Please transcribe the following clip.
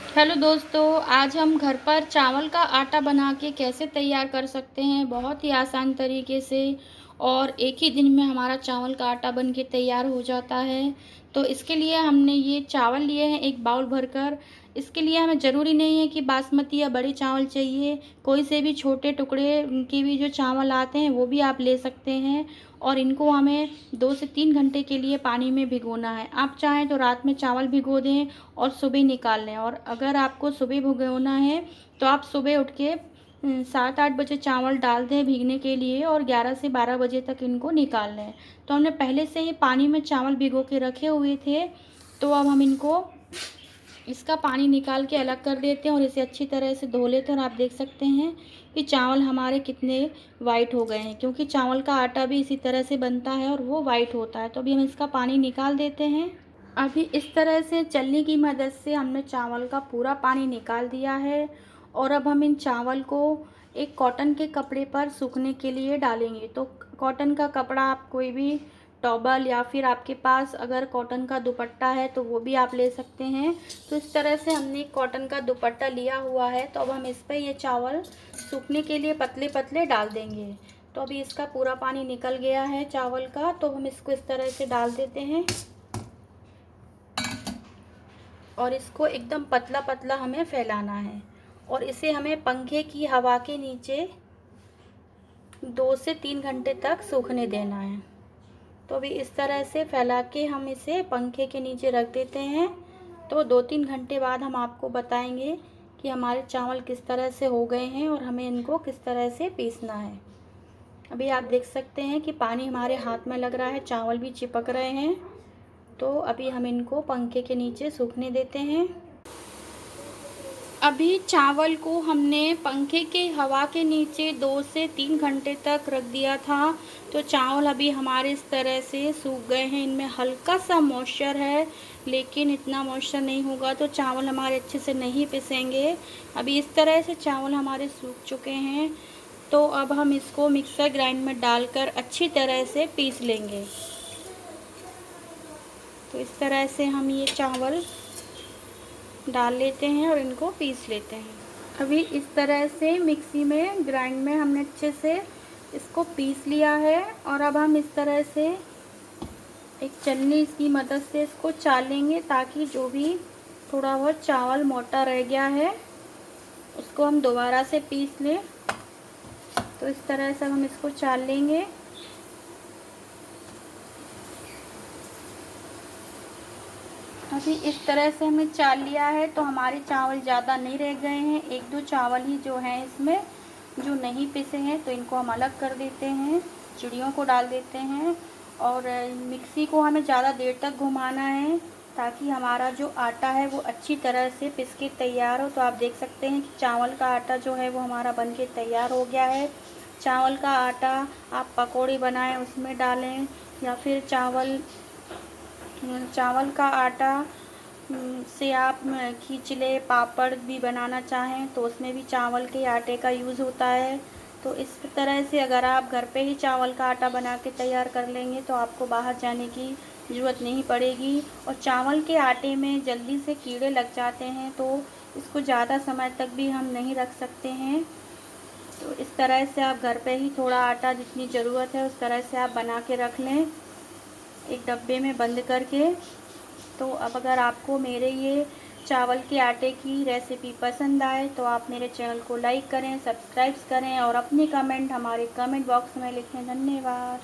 Hello दोस्तों, आज हम घर पर चावल का आटा बना के कैसे तैयार कर सकते हैं बहुत ही आसान तरीके से। और एक ही दिन में हमारा चावल का आटा बन के तैयार हो जाता है। तो इसके लिए हमने ये चावल लिए हैं एक बाउल भरकर। इसके लिए हमें ज़रूरी नहीं है कि बासमती या बड़े चावल चाहिए, कोई से भी छोटे टुकड़े के भी जो चावल आते हैं वो भी आप ले सकते हैं। और इनको हमें 2 से 3 घंटे के लिए पानी में भिगोना है। आप चाहें तो रात में चावल भिगो दें और सुबह निकाल लें। और अगर आपको सुबह भिगोना है तो आप सुबह उठ के 7-8 बजे चावल डाल दें भीगने के लिए और 11 से 12 बजे तक इनको निकाल लें। तो हमने पहले से ही पानी में चावल भिगो के रखे हुए थे। तो अब हम इनको इसका पानी निकाल के अलग कर देते हैं और इसे अच्छी तरह से धो लेते हैं। और आप देख सकते हैं कि चावल हमारे कितने वाइट हो गए हैं, क्योंकि चावल का आटा भी इसी तरह से बनता है और वो वाइट होता है। तो अभी हम इसका पानी निकाल देते हैं। अभी इस तरह से छलनी की मदद से हमने चावल का पूरा पानी निकाल दिया है। और अब हम इन चावल को एक कॉटन के कपड़े पर सूखने के लिए डालेंगे। तो कॉटन का कपड़ा आप कोई भी टॉवल या फिर आपके पास अगर कॉटन का दुपट्टा है तो वो भी आप ले सकते हैं। तो इस तरह से हमने कॉटन का दुपट्टा लिया हुआ है। तो अब हम इस पर ये चावल सूखने के लिए पतले पतले डाल देंगे। तो अभी इसका पूरा पानी निकल गया है चावल का। तो हम इसको इस तरह से डाल देते हैं और इसको एकदम पतला पतला हमें फैलाना है। और इसे हमें पंखे की हवा के नीचे 2 से 3 घंटे तक सूखने देना है। तो अभी इस तरह से फैला के हम इसे पंखे के नीचे रख देते हैं। तो 2-3 घंटे बाद हम आपको बताएंगे कि हमारे चावल किस तरह से हो गए हैं और हमें इनको किस तरह से पीसना है। अभी आप देख सकते हैं कि पानी हमारे हाथ में लग रहा है, चावल भी चिपक रहे हैं। तो अभी हम इनको पंखे के नीचे सूखने देते हैं। अभी चावल को हमने पंखे के हवा के नीचे 2 से 3 घंटे तक रख दिया था। तो चावल अभी हमारे इस तरह से सूख गए हैं। इनमें हल्का सा मॉइस्चर है, लेकिन इतना मॉइस्चर नहीं होगा तो चावल हमारे अच्छे से नहीं पिसेंगे। अभी इस तरह से चावल हमारे सूख चुके हैं। तो अब हम इसको मिक्सर ग्राइंड में डालकर अच्छी तरह से पीस लेंगे। तो इस तरह से हम ये चावल डाल लेते हैं और इनको पीस लेते हैं। अभी इस तरह से मिक्सी में ग्राइंड में हमने अच्छे से इसको पीस लिया है। और अब हम इस तरह से एक छलनी की मदद से इसको चालेंगे, ताकि जो भी थोड़ा बहुत चावल मोटा रह गया है उसको हम दोबारा से पीस लें। तो इस तरह से हम इसको चाल लेंगे। अभी इस तरह से हमने चाल लिया है। तो हमारे चावल ज़्यादा नहीं रह गए हैं, 1-2 चावल ही जो हैं इसमें जो नहीं पिसे हैं। तो इनको हम अलग कर देते हैं, चिड़ियों को डाल देते हैं। और मिक्सी को हमें ज़्यादा देर तक घुमाना है, ताकि हमारा जो आटा है वो अच्छी तरह से पिस के तैयार हो। तो आप देख सकते हैं कि चावल का आटा जो है वो हमारा बन के तैयार हो गया है। चावल का आटा आप पकौड़ी बनाएं उसमें डालें, या फिर चावल का आटा से आप खींचले पापड़ भी बनाना चाहें तो उसमें भी चावल के आटे का यूज़ होता है। तो इस तरह से अगर आप घर पे ही चावल का आटा बना के तैयार कर लेंगे तो आपको बाहर जाने की ज़रूरत नहीं पड़ेगी। और चावल के आटे में जल्दी से कीड़े लग जाते हैं, तो इसको ज़्यादा समय तक भी हम नहीं रख सकते हैं। तो इस तरह से आप घर पे ही थोड़ा आटा जितनी ज़रूरत है उस तरह से आप बना के रख लें, एक डब्बे में बंद करके। तो अब अगर आपको मेरे ये चावल के आटे की रेसिपी पसंद आए तो आप मेरे चैनल को लाइक करें, सब्सक्राइब करें और अपने कमेंट हमारे कमेंट बॉक्स में लिखें। धन्यवाद।